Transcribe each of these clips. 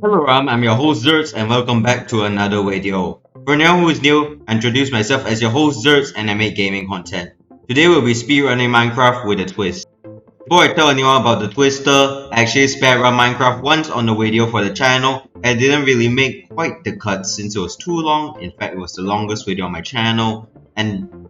Hello Ram, I'm your host Zerts and welcome back to another video. For anyone who is new, I introduce myself as your host Zerts and I make gaming content. Today we'll be speedrunning Minecraft with a twist. Before I tell anyone about the twister, I actually speedrun Minecraft once on the video for the channel and didn't really make quite the cut since it was too long. In fact, it was the longest video on my channel and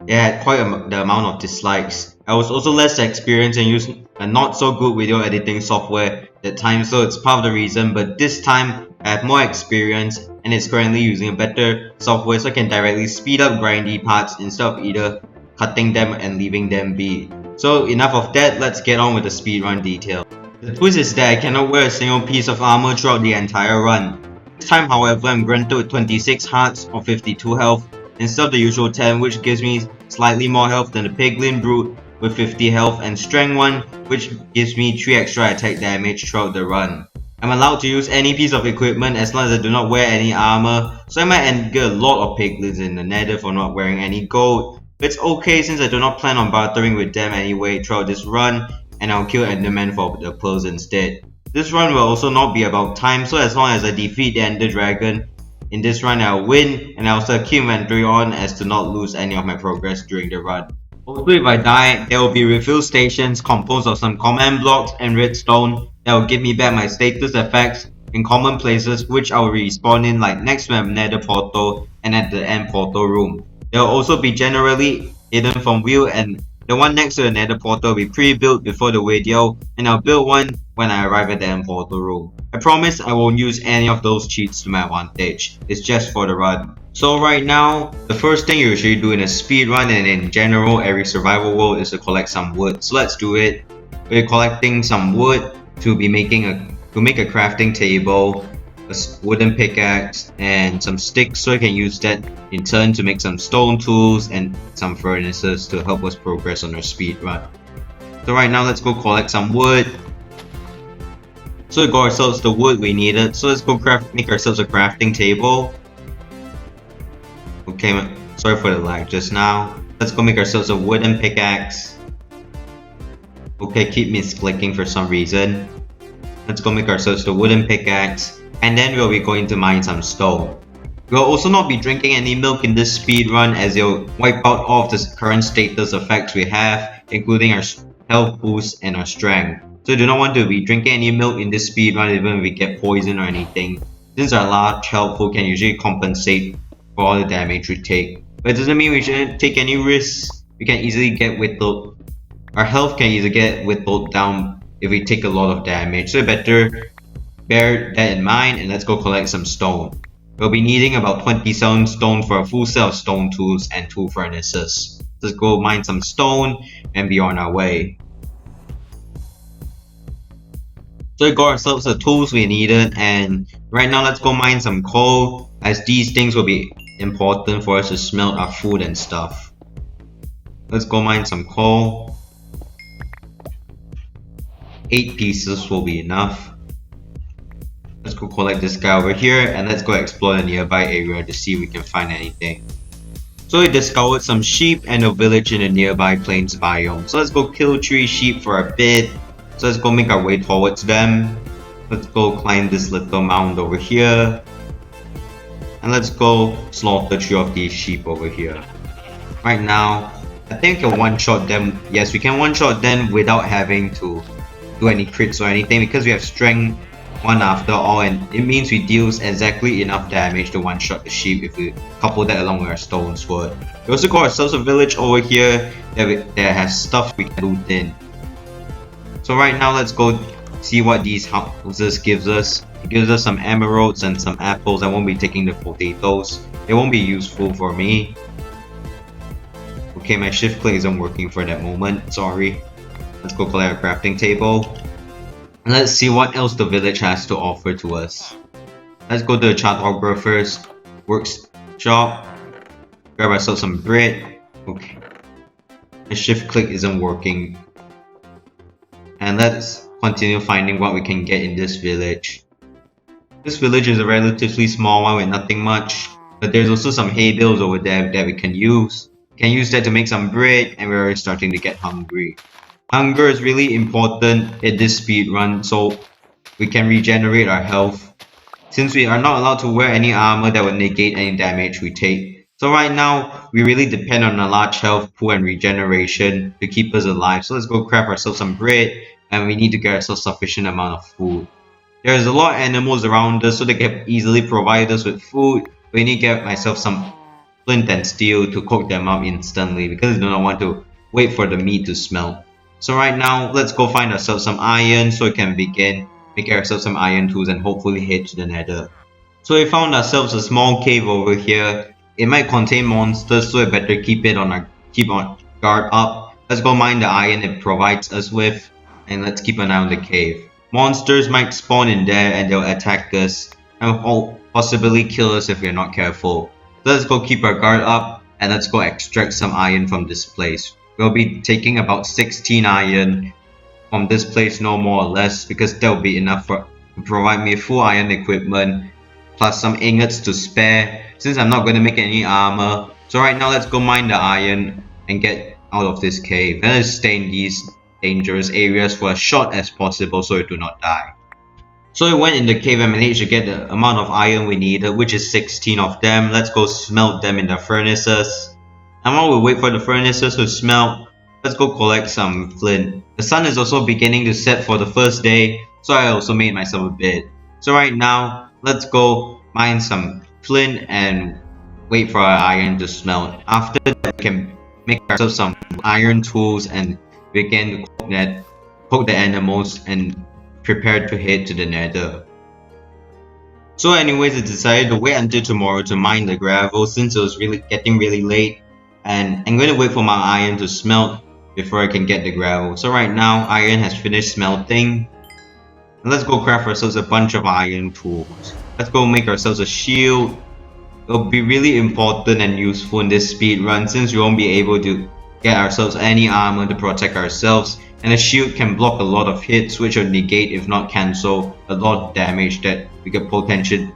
it had quite the amount of dislikes. I was also less experienced and used a not so good video editing software at the time, so it's part of the reason, but this time I have more experience and it's currently using a better software so I can directly speed up grindy parts instead of either cutting them and leaving them be. So enough of that, let's get on with the speedrun detail. The twist is that I cannot wear a single piece of armor throughout the entire run. This time however, I'm granted with 26 hearts or 52 health instead of the usual 10, which gives me slightly more health than the Piglin Brute with 50 health, and Strength 1, which gives me 3 extra attack damage throughout the run. I'm allowed to use any piece of equipment as long as I do not wear any armor, so I might get a lot of Piglins in the nether for not wearing any gold. But it's okay since I do not plan on bartering with them anyway throughout this run, and I'll kill Enderman for the pearls instead. This run will also not be about time, so as long as I defeat the Ender Dragon, in this run I'll win, and I'll also keep inventory on as to not lose any of my progress during the run. Also, if I die, there will be refill stations composed of some command blocks and redstone that will give me back my status effects in common places, which I will respawn in, like next to my nether portal and at the end portal room. They will also be generally hidden from view, and the one next to the nether portal will be pre-built before the video, and I'll build one when I arrive at the end portal room. I promise I won't use any of those cheats to my advantage, it's just for the run. So right now, the first thing you usually do in a speedrun and in general every survival world is to collect some wood. So let's do it. We're collecting some wood to make a crafting table, a wooden pickaxe, and some sticks so I can use that in turn to make some stone tools and some furnaces to help us progress on our speedrun. So right now let's go collect some wood. So we got ourselves the wood we needed, so let's go make ourselves a crafting table. Okay, sorry for the lag just now. Let's go make ourselves a wooden pickaxe. Okay, keep misclicking for some reason. Let's go make ourselves the wooden pickaxe, and then we'll be going to mine some stone. We'll also not be drinking any milk in this speedrun as it'll wipe out all of the current status effects we have, including our health boost and our strength. So we do not want to be drinking any milk in this speedrun even if we get poisoned or anything, since our large health pool can usually compensate for all the damage we take. But it doesn't mean we shouldn't take any risks. We can easily get whittled. Our health can easily get whittled down if we take a lot of damage, so better bear that in mind, and let's go collect some stone. We'll be needing about 27 stone for a full set of stone tools and 2 furnaces. Let's go mine some stone and be on our way. So we got ourselves the tools we needed, and right now let's go mine some coal, as these things will be important for us to smelt our food and stuff. Let's go mine some coal. 8 pieces will be enough. Let's go collect this guy over here, and let's go explore the nearby area to see if we can find anything. So we discovered some sheep and a village in the nearby plains biome. So let's go kill 3 sheep for a bit. So let's go make our way towards them. Let's go climb this little mound over here. And let's go slaughter 3 of these sheep over here. Right now, I think we can one-shot them. Yes, we can one-shot them without having to do any crits or anything because we have strength 1 after all, and it means we deal exactly enough damage to one-shot the sheep if we couple that along with our stone sword. We also got ourselves a village over here that has stuff we can loot in. So right now let's go see what these houses gives us. It gives us some emeralds and some apples. I won't be taking the potatoes. It won't be useful for me. Okay, my shift click isn't working for that moment, sorry. Let's go collect our crafting table. And let's see what else the village has to offer to us. Let's go to the chartographer's workshop. Grab ourselves some bread. Okay. The shift click isn't working. And let's continue finding what we can get in this village. This village is a relatively small one with nothing much, but there's also some hay bales over there that we can use. We can use that to make some bread, and we're already starting to get hungry. Hunger is really important in this speedrun, so we can regenerate our health since we are not allowed to wear any armor that will negate any damage we take. So right now, we really depend on a large health pool and regeneration to keep us alive. So let's go craft ourselves some bread, and we need to get ourselves sufficient amount of food. There's a lot of animals around us, so they can easily provide us with food. We need to get myself some flint and steel to cook them up instantly because I do not want to wait for the meat to smelt. So right now, let's go find ourselves some iron so we can begin making ourselves some iron tools and hopefully head to the nether. So we found ourselves a small cave over here. It might contain monsters, so we better keep on guard up. Let's go mine the iron it provides us with, and let's keep an eye on the cave. Monsters might spawn in there and they'll attack us and possibly kill us if we're not careful. Let's go keep our guard up and let's go extract some iron from this place. We'll be taking about 16 iron from this place, no more or less, because that will be enough to provide me full iron equipment plus some ingots to spare since I'm not going to make any armor. So right now let's go mine the iron and get out of this cave. And let's stay in these dangerous areas for as short as possible so we do not die. So we went in the cave and managed to get the amount of iron we needed, which is 16 of them. Let's go smelt them in the furnaces. And while we wait for the furnaces to smelt, let's go collect some flint. The sun is also beginning to set for the first day, so I also made myself a bed. So right now, let's go mine some flint and wait for our iron to smelt. After that, we can make ourselves some iron tools and begin to cook the animals and prepare to head to the nether. So anyways, I decided to wait until tomorrow to mine the gravel since it was getting really late, and I'm going to wait for my iron to smelt before I can get the gravel. So right now, iron has finished smelting. And let's go craft ourselves a bunch of iron tools. Let's go make ourselves a shield. It'll be really important and useful in this speed run since we won't be able to get ourselves any armor to protect ourselves, and a shield can block a lot of hits which will negate if not cancel a lot of damage that we could potentially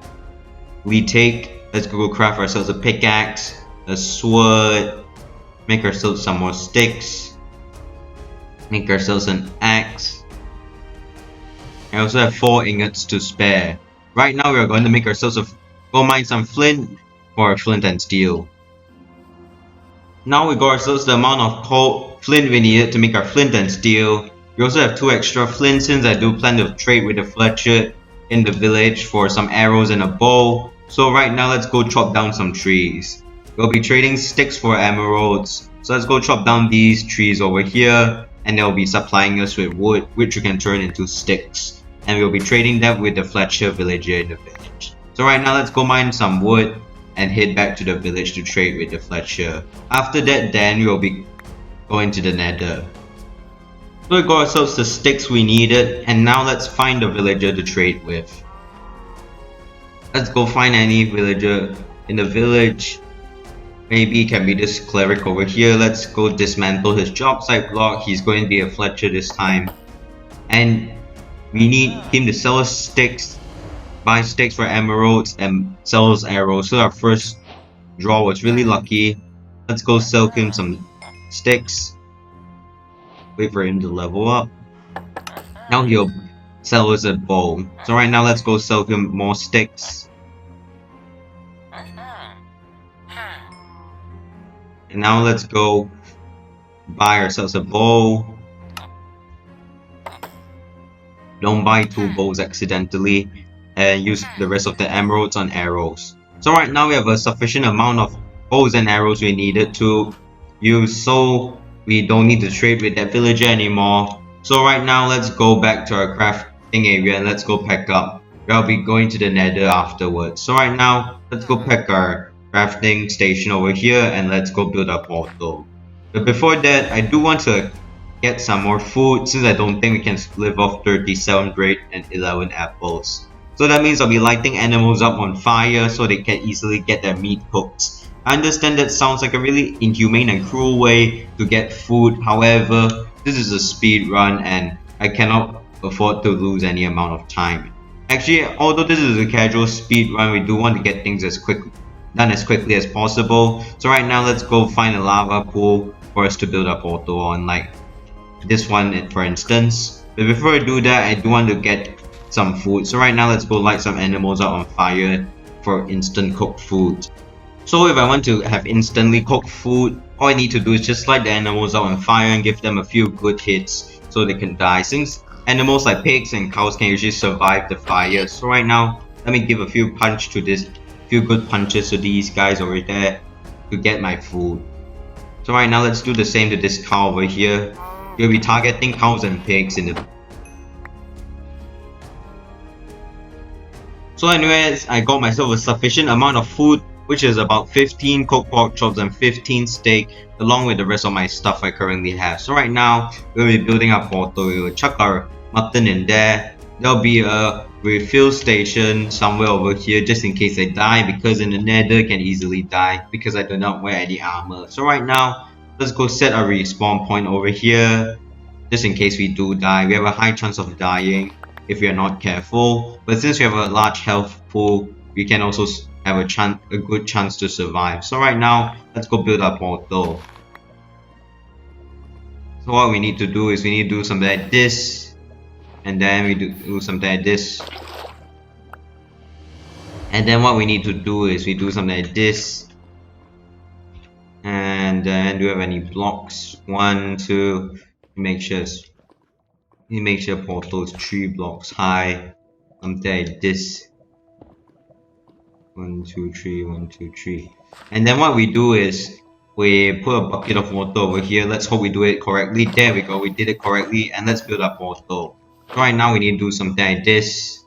take. Let's go craft ourselves a pickaxe, a sword, make ourselves some more sticks, make ourselves an axe. I also have 4 ingots to spare. Right now we are going to make ourselves go mine some flint for flint and steel. Now we got ourselves the amount of flint we needed to make our flint and steel. We also have 2 extra flint since I do plan to trade with the Fletcher in the village for some arrows and a bow. So right now let's go chop down some trees. We'll be trading sticks for emeralds. So let's go chop down these trees over here and they'll be supplying us with wood which we can turn into sticks. And we'll be trading that with the Fletcher villager in the village. So right now let's go mine some wood and head back to the village to trade with the Fletcher. After that, then we'll be going to the nether. So we got ourselves the sticks we needed, and now let's find a villager to trade with. Let's go find any villager in the village. Maybe it can be this cleric over here. Let's go dismantle his job site block. He's going to be a Fletcher this time. And we need him to sell us sticks, buy sticks for emeralds, and sell us arrows. So our first draw was really lucky. Let's go sell him some sticks. Wait for him to level up. Now he'll sell us a bow. So right now let's go sell him more sticks. And now let's go buy ourselves a bow. Don't buy 2 bows accidentally, and use the rest of the emeralds on arrows. So right now we have a sufficient amount of bows and arrows we needed to use, so we don't need to trade with that villager anymore. So right now let's go back to our crafting area and let's go pack up. We'll be going to the nether afterwards. So right now let's go pack our crafting station over here and let's go build our portal. But before that, I do want to get some more food since I don't think we can live off 37 bread and 11 apples. So that means I'll be lighting animals up on fire so they can easily get their meat cooked. I understand that sounds like a really inhumane and cruel way to get food. However, this is a speed run and I cannot afford to lose any amount of time. Actually, although this is a casual speed run, we do want to get things done as quickly as possible. So right now let's go find a lava pool for us to build a portal on, like this one for instance. But before I do that, I do want to get some food. So right now let's go light some animals out on fire for instant cooked food. So if I want to have instantly cooked food, all I need to do is just light the animals out on fire and give them a few good hits so they can die. Since animals like pigs and cows can usually survive the fire, so right now let me give a few good punches to these guys over there to get my food. So right now let's do the same to this cow over here. We'll be targeting cows and pigs in the... So anyways, I got myself a sufficient amount of food, which is about 15 cooked pork chops and 15 steak, along with the rest of my stuff I currently have. So right now, we'll be building our portal. We will chuck our mutton in there. There'll be a refill station somewhere over here just in case I die, because in the nether can easily die because I do not wear any armor. So right now, let's go set a respawn point over here just in case we do die. We have a high chance of dying if we are not careful, but since we have a large health pool, we can also have a good chance to survive. So right now, let's go build our portal. So what we need to do is we need to do something like this, and then we do something like this, and then what we need to do is we do something like this, and then do we have any blocks? 1, 2. Make sure portal is 3 blocks high. Something like this. 1, 2, 3, 1, 2, 3. And then what we do is we put a bucket of water over here. Let's hope we do it correctly. There we go, we did it correctly, and let's build our portal. So right now we need to do something like this.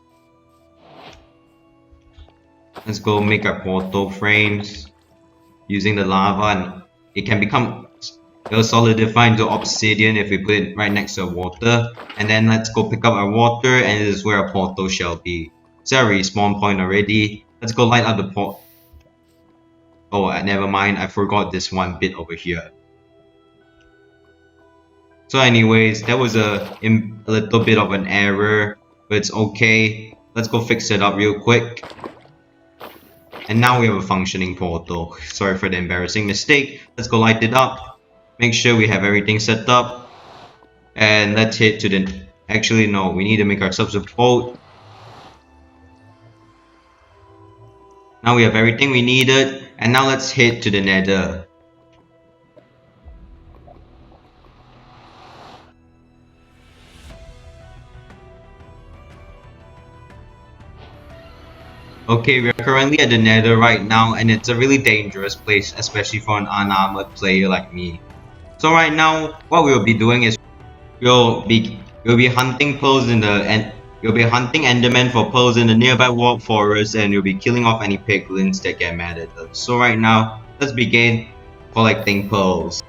Let's go make our portal frames using the lava, and it'll solidify into obsidian if we put it right next to water. And then let's go pick up our water, and this is where our portal shall be. It's our respawn point already. Let's go light up the port. Oh, never mind, I forgot this one bit over here. So anyways, that was a little bit of an error, but it's okay. Let's go fix it up real quick. And now we have a functioning portal. Sorry for the embarrassing mistake. Let's go light it up. Make sure we have everything set up. And let's head to the... Actually, no, we need to make ourselves a boat. Now we have everything we needed, and now let's head to the nether. Okay, we are currently at the nether right now, and it's a really dangerous place, especially for an unarmored player like me. So right now, what we'll be doing is we'll be hunting pearls in the You'll be hunting endermen for pearls in the nearby warp forest, and you'll be killing off any piglins that get mad at us. So right now, let's begin collecting pearls.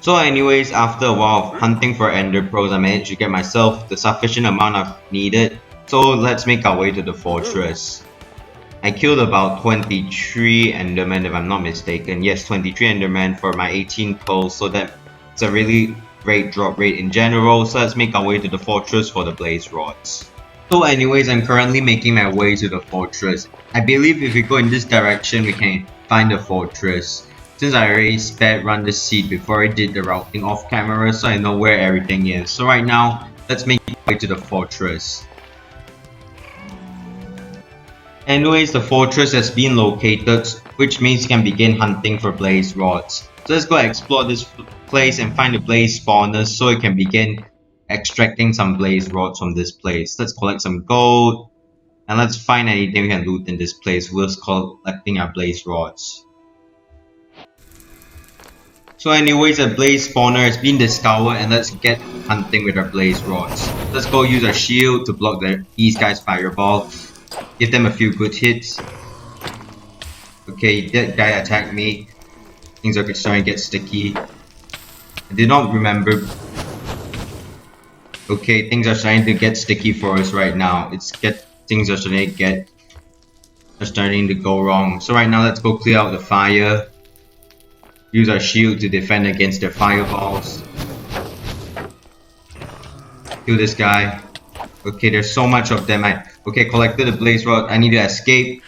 So anyways, after a while of hunting for ender pearls, I managed to get myself the sufficient amount I've needed. So let's make our way to the fortress. I killed about 23 endermen if I'm not mistaken. Yes, 23 endermen for my 18 pearls, so that's a really great drop rate in general. So let's make our way to the fortress for the blaze rods. So anyways, I'm currently making my way to the fortress. I believe if we go in this direction, we can find the fortress. Since I already sped run the seed before I did the routing off camera, so I know where everything is. So right now, let's make our way to the fortress. Anyways, the fortress has been located, which means you can begin hunting for blaze rods. So let's go explore this place and find the blaze spawners so we can begin extracting some blaze rods from this place. Let's collect some gold and let's find anything we can loot in this place whilst collecting our blaze rods. So anyways, a blaze spawner has been discovered and let's get hunting with our blaze rods. Let's go use our shield to block these guys' fireball. Give them a few good hits. Okay, that guy attacked me. Things are starting to get sticky. I did not remember. Okay, things are starting to get sticky for us right now. Things are starting to go wrong. So right now, let's go clear out the fire. Use our shield to defend against their fireballs. Kill this guy. Okay, there's so much of them. Okay, collected the blaze rod. I need to escape.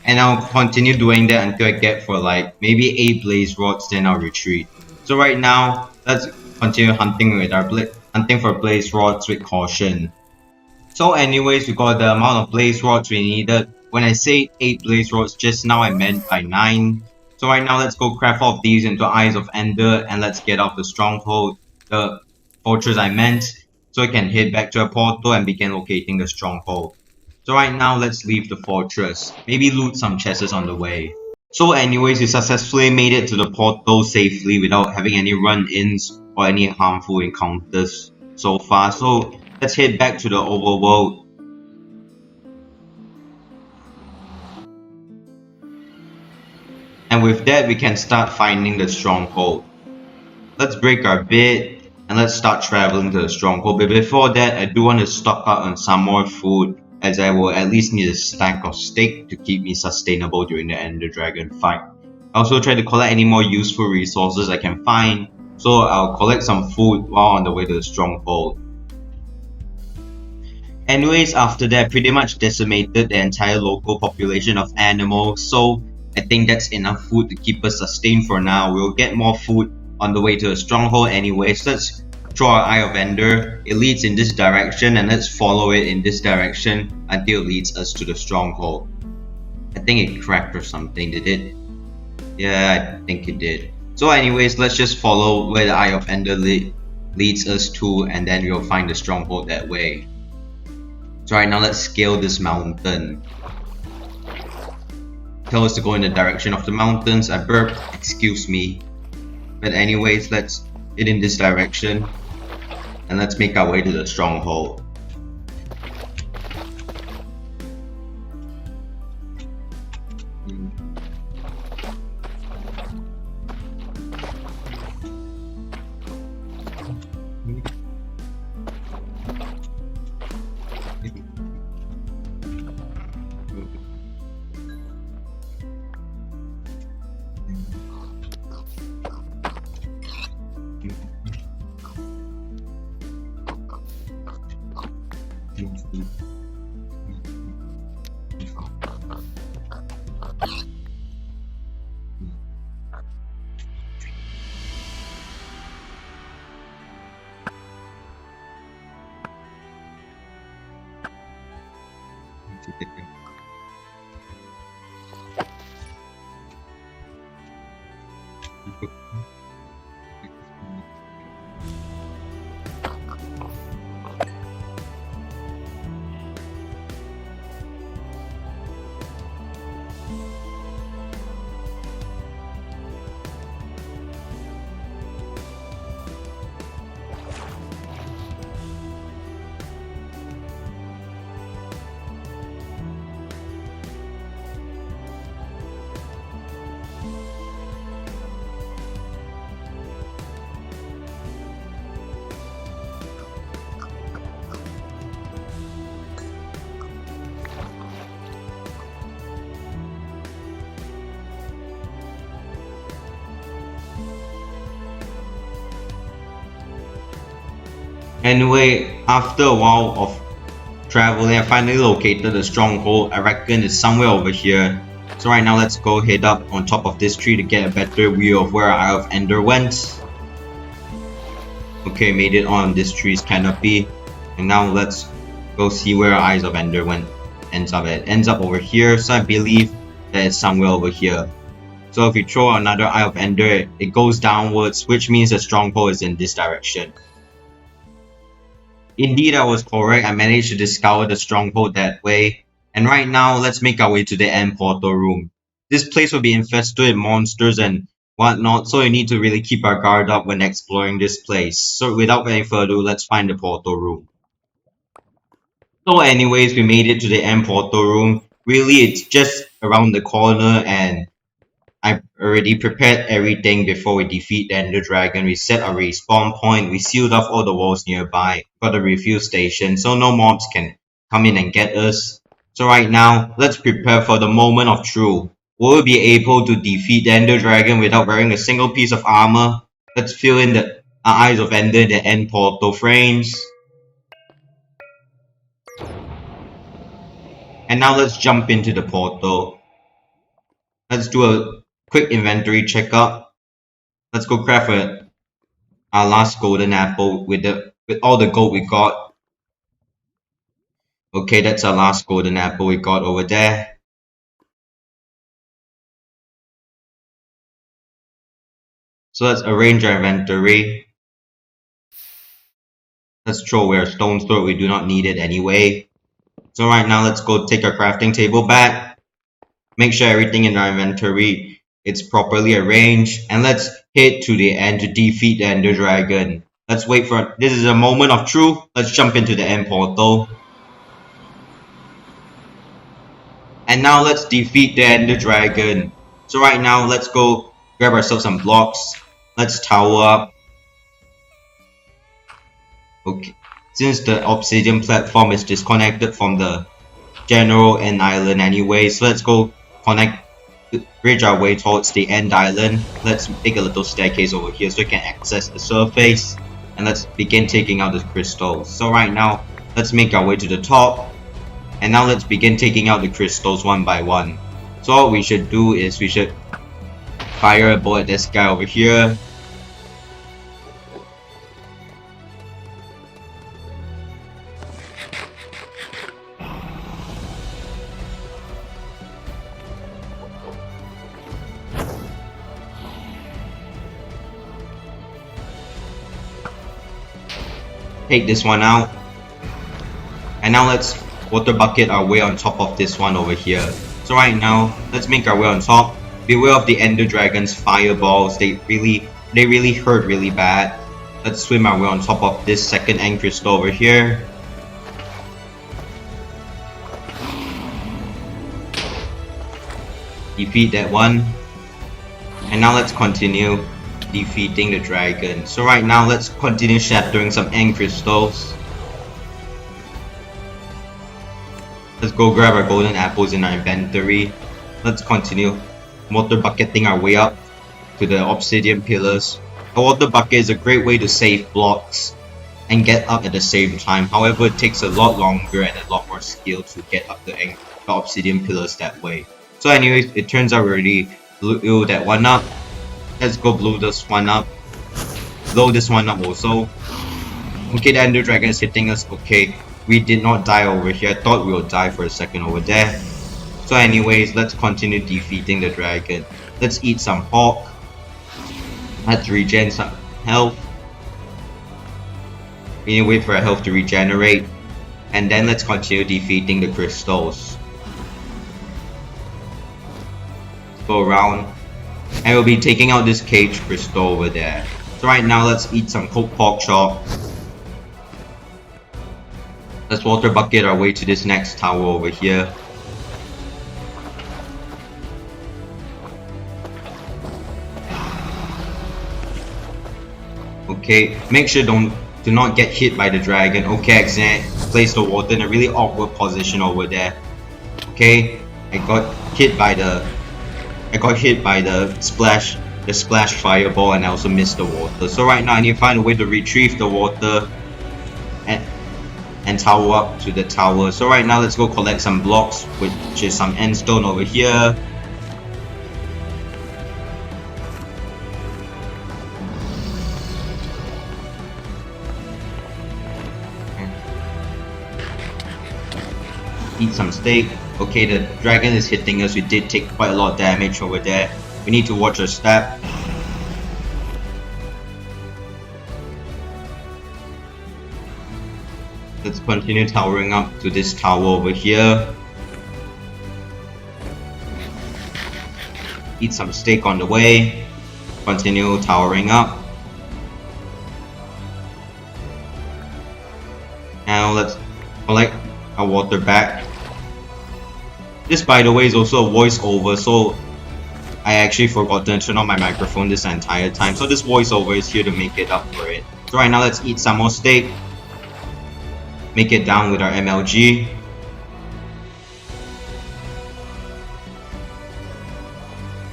And I'll continue doing that until I get for like maybe 8 blaze rods, then I'll retreat. So right now, let's continue hunting for blaze rods with caution. So anyways, we got the amount of blaze rods we needed. When I say 8 blaze rods just now, I meant by 9. So right now, let's go craft all of these into Eyes of Ender and let's get off the stronghold, the fortress I meant, so I can head back to a portal and begin locating the stronghold. So right now, let's leave the fortress. Maybe loot some chests on the way. So anyways, we successfully made it to the portal safely without having any run-ins or any harmful encounters so far. So let's head back to the overworld. And with that, we can start finding the stronghold. Let's break our bed and let's start traveling to the stronghold. But before that, I do want to stock up on some more food, as I will at least need a stack of steak to keep me sustainable during the Ender Dragon fight. I also try to collect any more useful resources I can find, so I'll collect some food while on the way to the stronghold. Anyways, after that, I pretty much decimated the entire local population of animals, so I think that's enough food to keep us sustained for now. We'll get more food on the way to the stronghold anyways. Let's throw our Eye of Ender. It leads in this direction and let's follow it in this direction until it leads us to the stronghold. I think it cracked or something, did it? Yeah, I think it did. So anyways, let's just follow where the Eye of Ender leads us to and then we'll find the stronghold that way. So right now let's scale this mountain. Tell us to go in the direction of the mountains. I burped, excuse me. But anyways, let's head in this direction and let's make our way to the stronghold. Anyway, after a while of traveling, I finally located the stronghold. I reckon it's somewhere over here. So right now let's go head up on top of this tree to get a better view of where our Eye of Ender went. Okay, made it on this tree's canopy. And now let's go see where our Eyes of Ender ends up. It ends up over here, so I believe that it's somewhere over here. So if we throw another Eye of Ender, it goes downwards, which means the stronghold is in this direction. Indeed, I was correct. I managed to discover the stronghold that way. And right now, let's make our way to the end portal room. This place will be infested with monsters and whatnot, so we need to really keep our guard up when exploring this place. So without any further ado, let's find the portal room. So anyways, we made it to the end portal room. Really, it's just around the corner, and I've already prepared everything before we defeat the Ender Dragon. We set a respawn point, we sealed off all the walls nearby, got a refuel station so no mobs can come in and get us. So right now, let's prepare for the moment of truth. Will we be able to defeat the Ender Dragon without wearing a single piece of armor? Let's fill in the Eyes of Ender in the end portal frames. And now let's jump into the portal. Let's do a quick inventory checkup. Let's go craft our last golden apple with all the gold we got. Okay, that's our last golden apple we got over there. So let's arrange our inventory. Let's throw away our stone sword, we do not need it anyway. So right now let's go take our crafting table back. Make sure everything in our inventory is properly arranged, and let's head to the end to defeat the Ender Dragon. Let's wait for this is a moment of truth. Let's jump into the end portal. And now let's defeat the Ender Dragon. So right now let's go grab ourselves some blocks. Let's tower up. Okay, since the obsidian platform is disconnected from the general end island anyway, so let's go bridge our way towards the end island. Let's make a little staircase over here so we can access the surface, and let's begin taking out the crystals. So right now let's make our way to the top, and now let's begin taking out the crystals one by one. So what we should do is we should fire a bullet at this guy over here. Take this one out, and now let's water bucket our way on top of this one over here. So right now let's make our way on top. Beware of the Ender Dragon's fireballs, they really hurt really bad. Let's swim our way on top of this second end crystal over here. Defeat that one, and now let's continue defeating the dragon. So right now let's continue shattering some end crystals. Let's go grab our golden apples in our inventory. Let's continue water bucketing our way up to the obsidian pillars. A water bucket is a great way to save blocks and get up at the same time. However, it takes a lot longer and a lot more skill to get up the obsidian pillars that way. So anyways, it turns out we already blew that one up. Let's go blow this one up. Blow this one up also. Okay, the Ender Dragon is hitting us. Okay, we did not die over here. I thought we would die for a second over there. So anyways, let's continue defeating the dragon. Let's eat some pork. Let's regen some health. We need to wait for our health to regenerate. And then let's continue defeating the crystals. Let's go around. And we'll be taking out this cage crystal over there. So right now let's eat some cooked pork chop. Let's water bucket our way to this next tower over here. Okay, make sure do not get hit by the dragon. Okay, I accidentally placed the water in a really awkward position over there. Okay, I got hit by the splash fireball, and I also missed the water. So right now I need to find a way to retrieve the water. and, and tower up to the tower. So right now let's go collect some blocks, which is some end stone over here. Eat some steak. Okay, the dragon is hitting us. We did take quite a lot of damage over there. We need to watch our step. Let's continue towering up to this tower over here. Eat some steak on the way. Continue towering up. Now let's collect our water back. This, by the way, is also a voiceover, so I actually forgot to turn on my microphone this entire time. So this voiceover is here to make it up for it. So right now let's eat some more steak. Make it down with our MLG.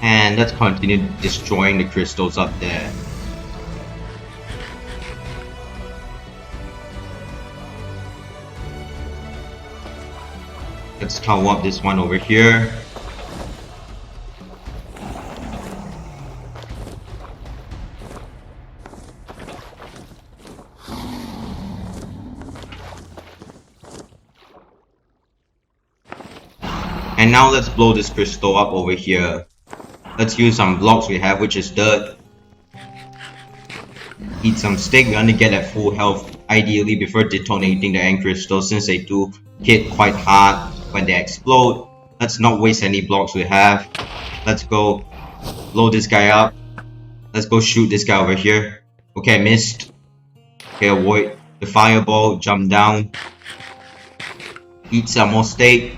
And let's continue destroying the crystals up there. Let's tower up this one over here. And now let's blow this crystal up over here. Let's use some blocks we have, which is dirt. Eat some steak. We want to get at full health, ideally before detonating the end crystals, since they do hit quite hard when they explode. Let's not waste any blocks we have. Let's go blow this guy up. Let's go shoot this guy over here. Okay, I missed. Okay, avoid the fireball. Jump down. Eat some more steak.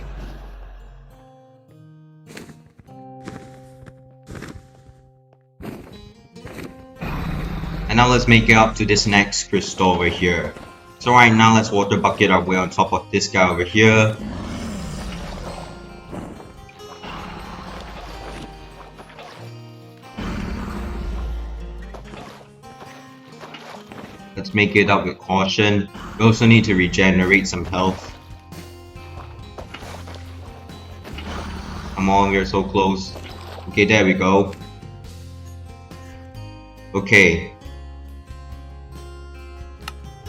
And now let's make it up to this next crystal over here. So right now let's water bucket our way on top of this guy over here. Let's make it up with caution. We also need to regenerate some health. Come on, we're so close. Okay, there we go. Okay.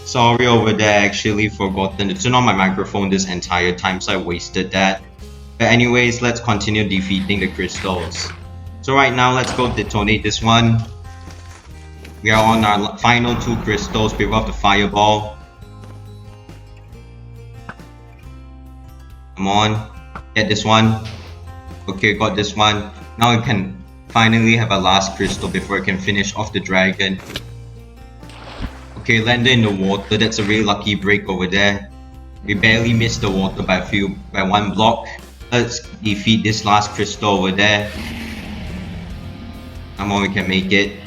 Sorry over there, I actually forgotten to turn on my microphone this entire time, so I wasted that. But anyways, let's continue defeating the crystals. So right now, let's go detonate this one. We are on our final 2 crystals. Give off the fireball. Come on, get this one. Okay, got this one. Now we can finally have a last crystal before we can finish off the dragon. Okay, landed in the water. That's a really lucky break over there. We barely missed the water by 1 block. Let's defeat this last crystal over there. Come on, we can make it.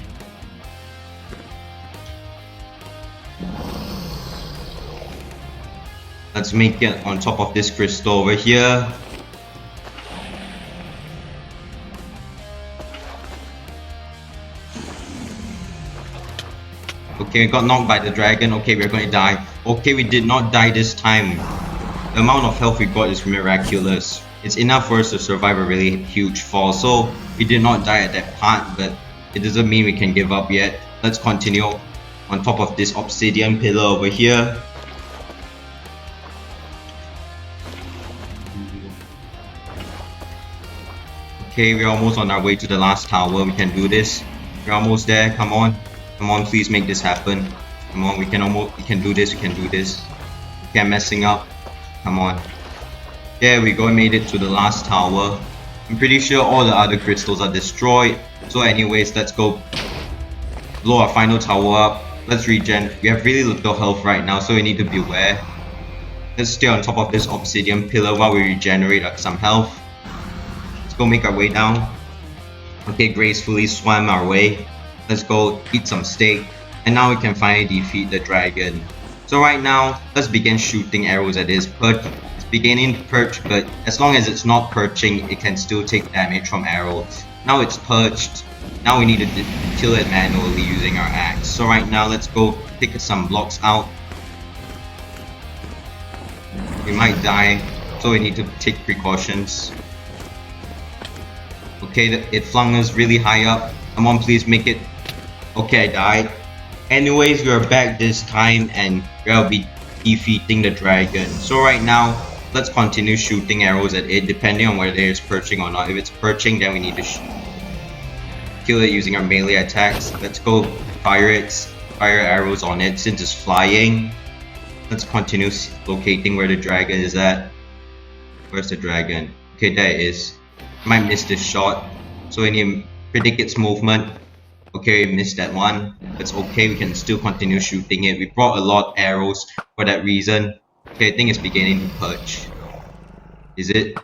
Let's make it on top of this crystal over here. Okay, we got knocked by the dragon. Okay, we're going to die. Okay, we did not die this time. The amount of health we got is miraculous. It's enough for us to survive a really huge fall. So we did not die at that part, but it doesn't mean we can give up yet. Let's continue on top of this obsidian pillar over here. Okay, we're almost on our way to the last tower. We can do this. We're almost there. Come on. Come on, please make this happen. Come on, we can do this, we can do this. Okay, I'm messing up. Come on. There we go, I made it to the last tower. I'm pretty sure all the other crystals are destroyed. So anyways, let's go blow our final tower up. Let's regen. We have really little health right now, so we need to beware. Let's stay on top of this obsidian pillar while we regenerate some health. Let's go make our way down. Okay, gracefully swam our way. Let's go eat some steak. And now we can finally defeat the dragon. So right now, let's begin shooting arrows at this perch. It's beginning to perch, but as long as it's not perching, it can still take damage from arrows. Now it's perched. Now we need to kill it manually using our axe. So right now, let's go pick some blocks out. We might die, so we need to take precautions. Okay, it flung us really high up. Come on, please make it. Okay, I died. Anyways, we are back this time and we'll be defeating the dragon. So right now, let's continue shooting arrows at it depending on whether it's perching or not. If it's perching, then we need to kill it using our melee attacks. Let's go fire arrows on it since it's flying. Let's continue locating where the dragon is at. Where's the dragon? Okay, there it is. Might miss this shot, so we need to predict its movement. Okay, we missed that one. That's okay, we can still continue shooting it. We brought a lot of arrows for that reason. Okay, I think it's beginning to perch. Is it?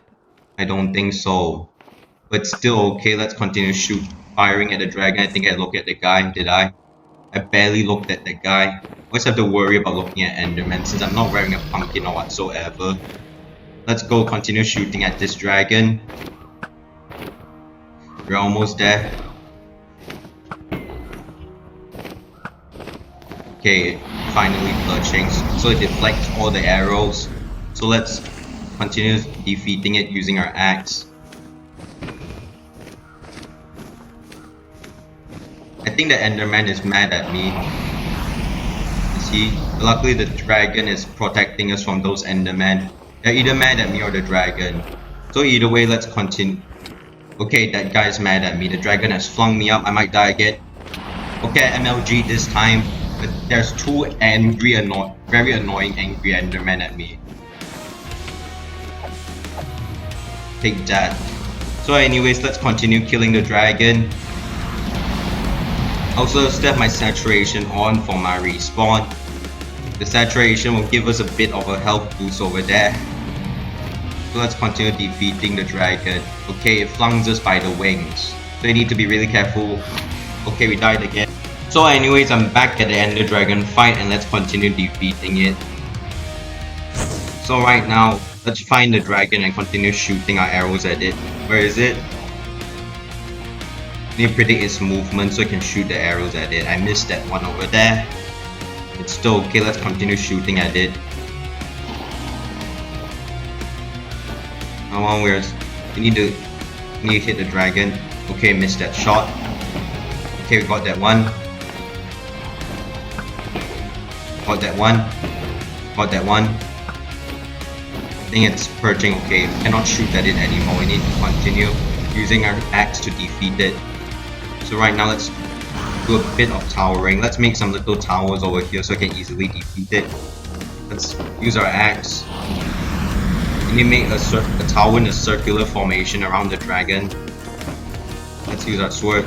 I don't think so. But still okay, let's continue firing at the dragon. I think I looked at the guy, did I? I barely looked at the guy. I always have to worry about looking at Enderman since I'm not wearing a pumpkin or whatsoever. Let's go continue shooting at this dragon. We're almost there. Okay, finally perching. So it deflects all the arrows. So let's continue defeating it using our axe. I think the Enderman is mad at me. See, luckily the dragon is protecting us from those Endermen. They're either mad at me or the dragon. So either way, let's continue. Okay, that guy's mad at me. The dragon has flung me up. I might die again. Okay, MLG this time. But there's two very annoying angry Endermen at me. Take that. So anyways, let's continue killing the dragon. Also set my saturation on for my respawn. The saturation will give us a bit of a health boost over there. So let's continue defeating the dragon. Okay, it flunks us by the wings. So you need to be really careful. Okay, we died again. So anyways, I'm back at the Ender Dragon fight and let's continue defeating it. So right now, let's find the dragon and continue shooting our arrows at it. Where is it? We need to predict its movement so I can shoot the arrows at it. I missed that one over there. It's still okay, let's continue shooting at it. Come on, we need to hit the dragon. Okay, missed that shot. Okay, we got that one. Got that one. Got that one. I think it's perching. Okay, cannot shoot at it anymore. We need to continue using our axe to defeat it. So right now let's do a bit of towering. Let's make some little towers over here so I can easily defeat it. Let's use our axe. We need to make a tower in a circular formation around the dragon. Let's use our sword.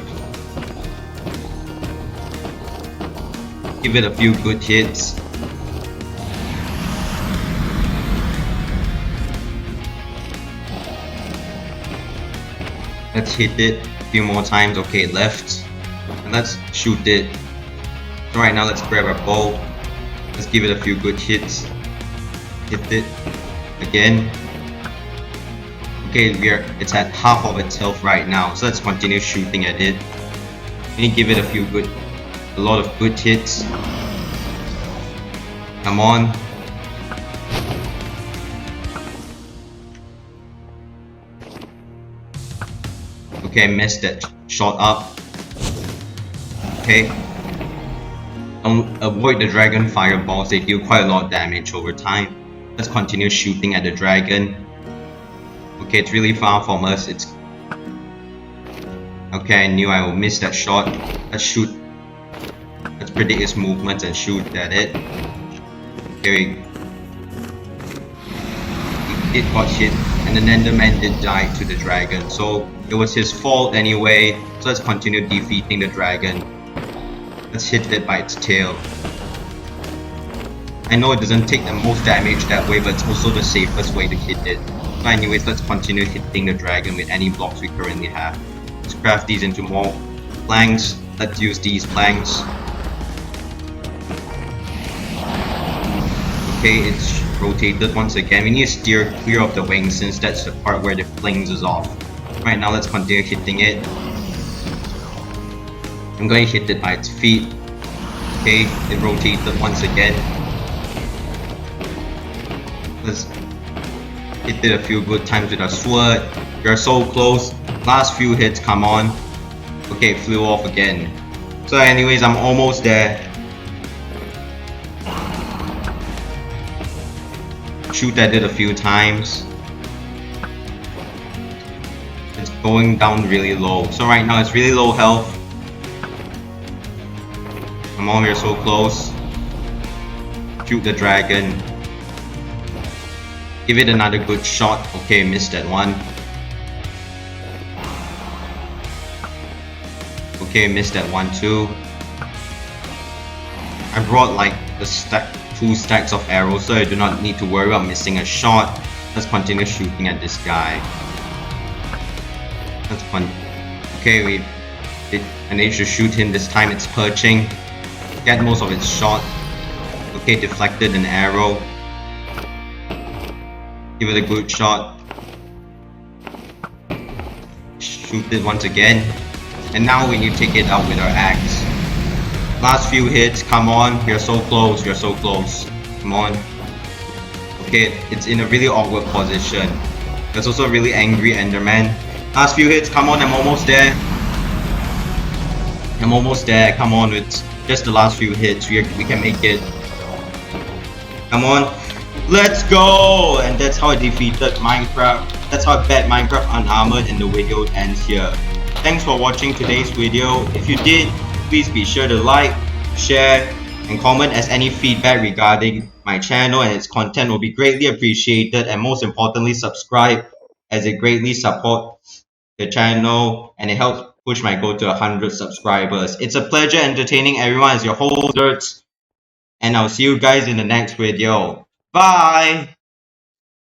Give it a few good hits. Let's hit it a few more times. Okay, it left. And let's shoot it. So right now let's grab our bow. Let's give it a few good hits. Hit it again. Okay, it's at half of its health right now. So let's continue shooting at it. And give it a lot of good hits. Come on. Okay, I messed that shot up. Okay. Avoid the dragon fireballs, they deal quite a lot of damage over time. Let's continue shooting at the dragon. Okay, it's really far from us. Okay, I knew I would miss that shot. Let's shoot. Let's predict its movements and shoot at it. Okay. It got hit, and the Enderman did die to the dragon. So it was his fault anyway. So let's continue defeating the dragon. Let's hit it by its tail. I know it doesn't take the most damage that way, but it's also the safest way to hit it. So anyways, let's continue hitting the dragon with any blocks we currently have. Let's craft these into more planks. Let's use these planks. Okay, it's rotated once again. We need to steer clear of the wings since that's the part where it flings us off. Right now, let's continue hitting it. I'm going to hit it by its feet. Okay, it rotated once again. Let's Hit it a few good times with a sword. You're so close. Last few hits, come on. Okay, flew off again. So anyways, I'm almost there. Shoot at it a few times. It's going down really low. So right now it's really low health. Come on, we're so close. Shoot the dragon. Give it another good shot. Okay, missed that one. Okay, missed that one too. I brought like two stacks of arrows, so I do not need to worry about missing a shot. Let's continue shooting at this guy. That's fun. Okay, we managed to shoot him this time. It's perching. Get most of its shot. Okay, deflected an arrow. Give it a good shot. Shoot it once again. And now we need to take it out with our axe. Last few hits, come on. We're so close, we're so close. Come on. Okay, it's in a really awkward position. There's also a really angry Enderman. Last few hits, come on, I'm almost there. I'm almost there, come on, it's just the last few hits. We can make it. Come on. Let's go! And that's how I defeated Minecraft. That's how I bet Minecraft Unarmored, and the video ends here. Thanks for watching today's video. If you did, please be sure to like, share, and comment, as any feedback regarding my channel and its content will be greatly appreciated, and most importantly, subscribe, as it greatly supports the channel and it helps push my goal to 100 subscribers. It's a pleasure entertaining everyone as your host, Zerts, and I'll see you guys in the next video. Bye!